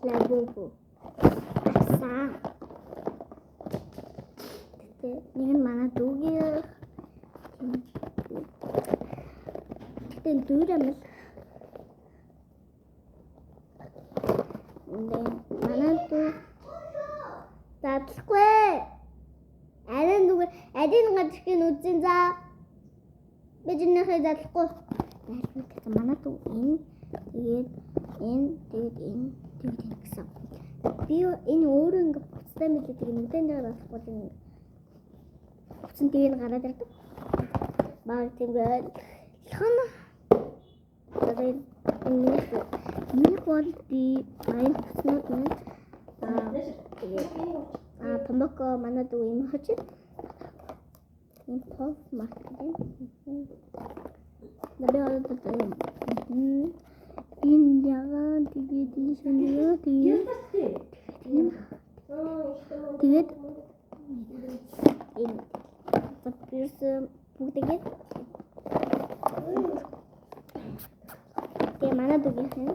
Лабубу. Асан. Нэг нь манай дүүгийн тэн дүүрэмэл. Манай дүү татлахгүй. Адин гадрын үзэн за. Биднийхээ татлахгүй. Манай дүү энэ гэсэн. Би энэ өөрөө ингэ буцтай мэдээд нэгэн дээр болохгүй. Буцан дээр гараад ирдэг. Баг тэгээд хана. Тэгээд нэг бол би айн буцнууд нь томбоко манай дүү юм хаж. Энэ пов маркетинг. Тэгээд энэ яагаад тэгээд шинэ тэгээд энэ tapos бүгдээ тэгээ манай дүүгийн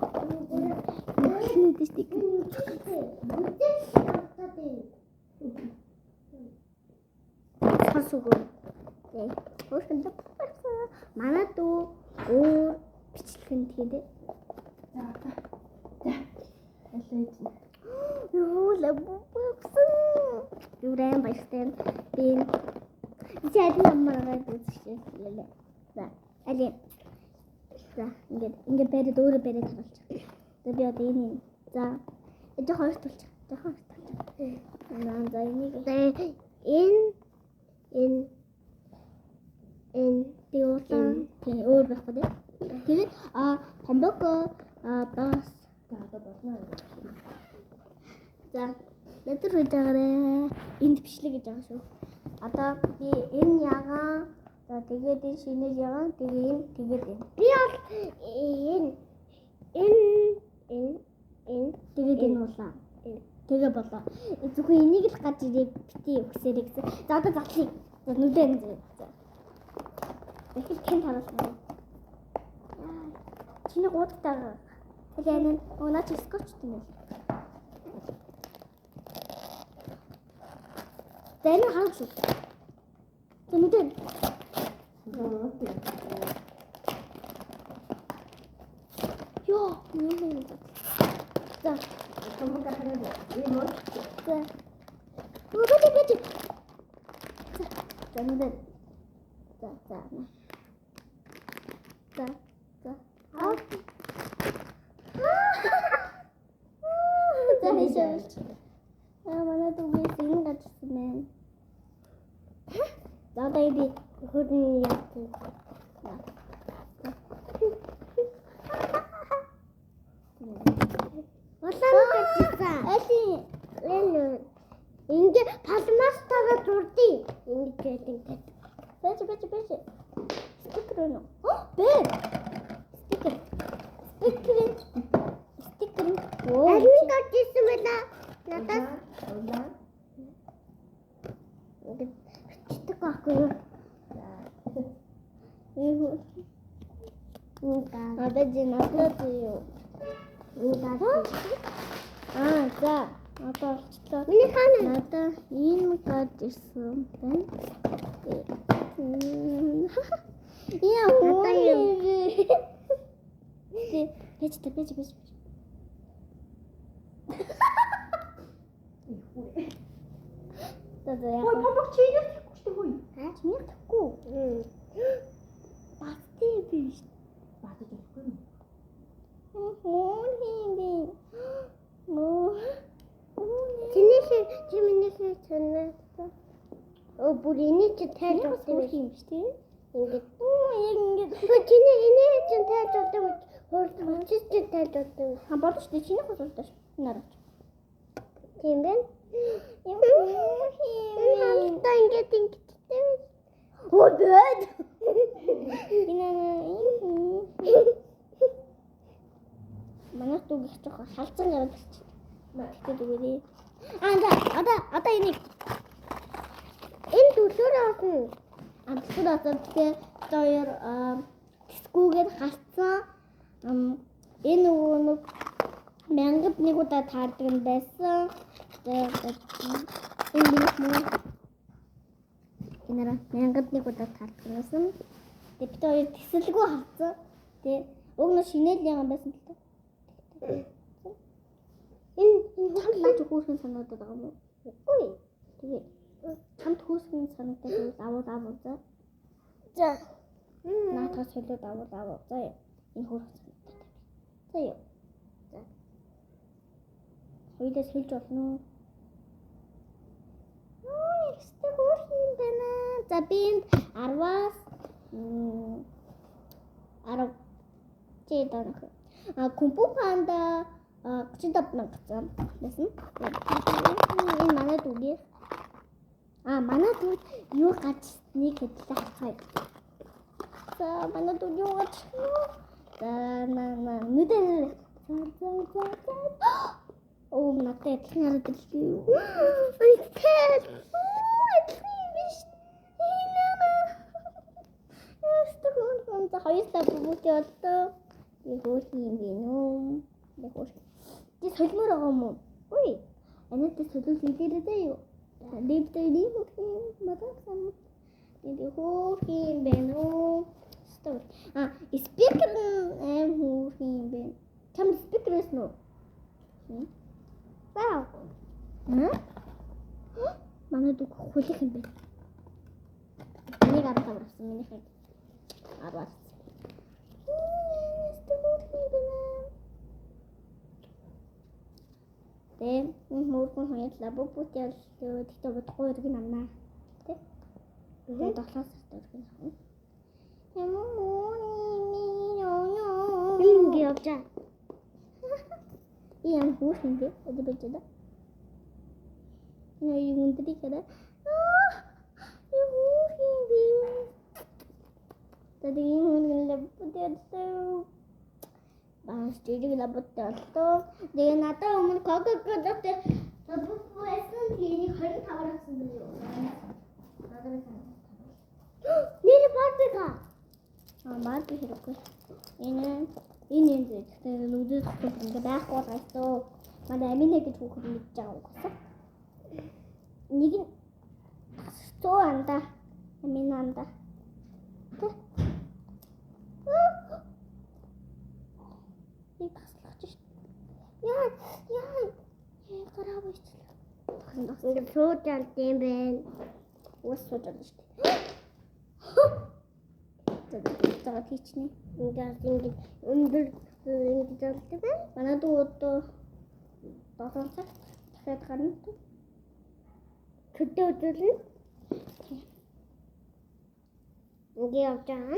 тэстик хасугоо өөрөнд манай дүү өөр бичлэгэн тэгээд Юу лабубсан. Юурэн баяртай. Би зэд намараа үзчихлээ. За. Али. За, ингээд бэрэ дөөрэ бэрэ тавьчих. За би одоо энэ. За. Энэ хоёр тулчих. Наа за энийг энэ диулан тий өөр байх гэдэг. Тэгээд хомбоко бас за летер үдээрээ энд бичлэг гэж байгаа шүү. Одоо би энэ ягаа за тэгээд энэ шинээр ягаа тэгээд тэгээд энэ. Би бол энэ тэгээд энэ уулаа. Тэгээ болоо. Зөвхөн энийг л гаж ирээд бити өгсөрэй гэсэн. За одоо затлыг. За нүдэн зэ. Эхэл хэн таруулсан. Чиний гуудтайгаа. Тэгээд наач скотч тийм. Then how to? Then. Yo, da. Kamu kata dia. Ini da. Betul. Then. Da. Mana tuh biasanya nggak semen. Tadi di hudung ya tuh. Masa kita? Lalu, ini pasmas taruh turti. Ini chatting. Baca. Stiker no. Oh, bed. Stiker. Oh. Ini kasih semua. Nata. Kita kaku. Ada jenazah tuh. За. Одоо миний хаана надаа ийм гад ирсэн байна. Яа одоо юм. Бэж. Тэд яа. Ой, папа чиний тэгэхгүй шүү дээ. Чиний тэгэхгүй. Батти биш. Батти тэгэхгүй. Чиний чанаа. Оо бүрийн чи тайлж авдаг юм шүү дээ. Ингээд. Ингээд. Чиний энэ чинь тайлж авдаг. Хөрт чи тайлж авдаг. Хамбар шүү дээ. Чиний хосолтой шүү. Нараа. Тийм байна. Хамтаа ингээд. Оо бэд. Манайх дүүгийх жоохон халзан гараад ирчих. Тэгтээ дүүгээрээ. Одоо энийг энэ төлөөрөө авсан. Төлөөрөө авсан. Тэгээ хоёр тэсгүүгээр хасцсан. Энэ нөгөө Мянгад нэг удаа таардаг юм байсан. Энэ мянгад нэг удаа таардаг байсан. Тэгээд бид хоёр тэсэлгүй хавцсан. Тэгээд уг нь шинээл юм байсан л та. Энэ чамд хүүхэн санагдаад байгаа юм уу? Үгүй. Тэгээд чамд хүүхэн санагдаад авал за. За. Наатаас хэлээд авал. За. Энэ хүүхэн санагдаад. За юу. За. Хоёулаа хэлж болно уу? Ихтэй хүүхэн байна. За би 10-аас 10 чийдэнх. Кумпу панда 35,000 зам байсан. Энэ манай дүүгээ. Манай дүү юу гацсныг хэдлээ харцгаая. За манай дүү юу гацсан? За нүдэл. Оо надад адилхан хараад ирлээ. Итгэл. Биш. За хоёулаа бүгд яддаг. Би хөөхийн юм бэ нөө. Би солимоор байгаа юм уу? Үй. Анаатай солиул хэлээрээ юу? Липтэй хөөхийн мадагсан. Би хөөхийн бэ нөө. Стор. Спикер хөөхийн бэ. Чам спикерс нөө. Вау. Манай дүү хөлих юм бэ? Нэг авсан миний хэд. Арвас. Тэ мөргөн хоёулаа бүгд яллаа. Тэгтээ бодохгүй ирэх юм амнаа. Тэ? Тэгээд 7 сард ирэх юм. Юм явжаа. Ийм хүүхэн бэ? Өдөр бэжээ. Юу юм дэрий хэрэг? Хүүхэн бэ? Тэд ийм хүн лабдээ. Студийг лабдээ. Тэгээ надад өмнө Coca-Cola-тэй байсан тийм 25-аар авсан юм юу? Надад нэр бартга. Барт хэрэггүй. Энэ гэхдээ нүдэд ингээ байхгүй байсан. Манай аминэ гэж хүүхэд мэдж байгаа юм байна. Нэг нь 100 анда. Аминэ анда. Нэг таслах чинь. Яа. Гараа бийчлээ. Ингээ сууж алт юм байна. Ус сууж алт шүү дээ. Тэгээд тийчний ингээ өндөр ингэж алт байна. Манай дүү одоо 7 цаг дахиад гарна. Төдөө өдрөл ингээ явжаа.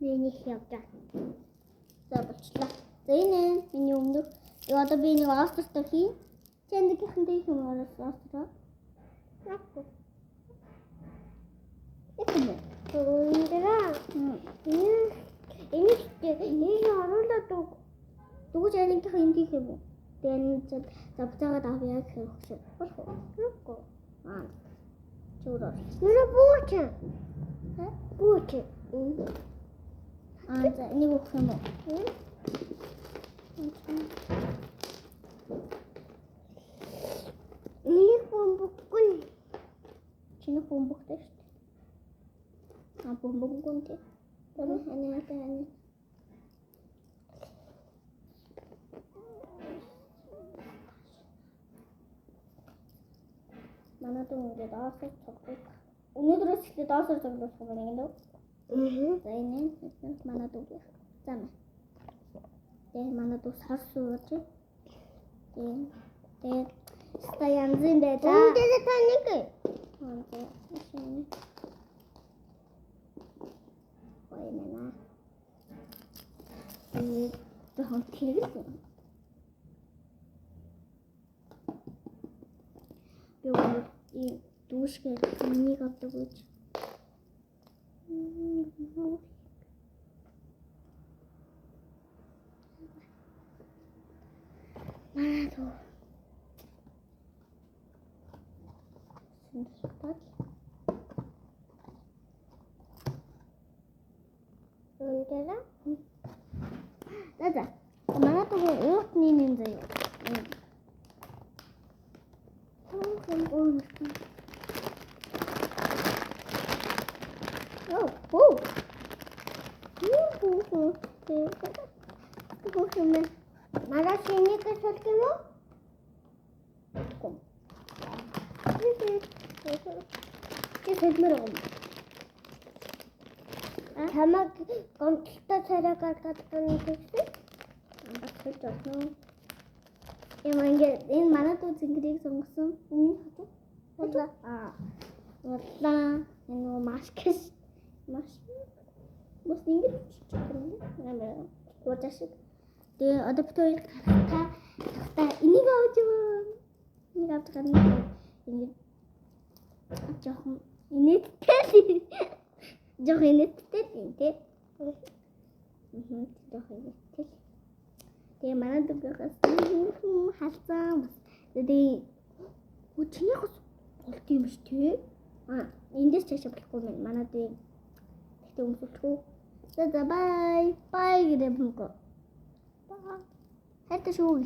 Миний явжаа. За болчлаа. За энэ миний өмнөх одоо би нэг остортой хий. Чэнд гихэнтэй юм орос остроо. Яахгүй. Яахгүй. Энэ оруулаад дүүж анигийнх юм гэх юм уу? Тэгээд завцаагаад авъя гэх юм шиг. Болохгүй. Чураа. Нүрэ бууч. Бууч. За нэг өгөх юм уу? Нэг бомбохгүй. Чиний бомбохтэй шүү дээ. Бомбонгонтэй. Таны. Манай дүү ингээд доосор цогцол. Өнөөдрөөс ихлээр доосор цогцолох юм байна гэдэг. За энэ манай дүү. За мэ. Тэгээд манай дүү сар сууж. Тэгээд ста янзын байлаа. Үүнтэй таник. Ойнана. Тэон тэрэг. Юу и дүүшгээ нэг авдаг гэж. Маадо. Синтат. Өнтера. Дада. энэ заяа. Oh. Надад шинийг солих юм уу? Чи хэлмээр юм. Хамаг гомдолтой царай гаргаад байна гэсэн. Бас хэлж байна. Энэ манай дүү зингэрийг сонгосон. Улаа. Энэ маскс. Мос ингэж чигээр. Ууташиг. Тэгээ одоо битүү та энийг авч яваа. Энийг авч гарна. Ингэ жоохон инээдтэй. Жоохон инээдтэй тий. Жоохон инээдтэй. Тэгээ манай дүүгээс халзаа. Тэгээ чиний хос болт юм ш тий. Эндээс чашаа болохгүй мэн. Манай дүү тэгтээ өмсөхгүй. За бай. Бай гэдэг юм уу? Хайртай шүү.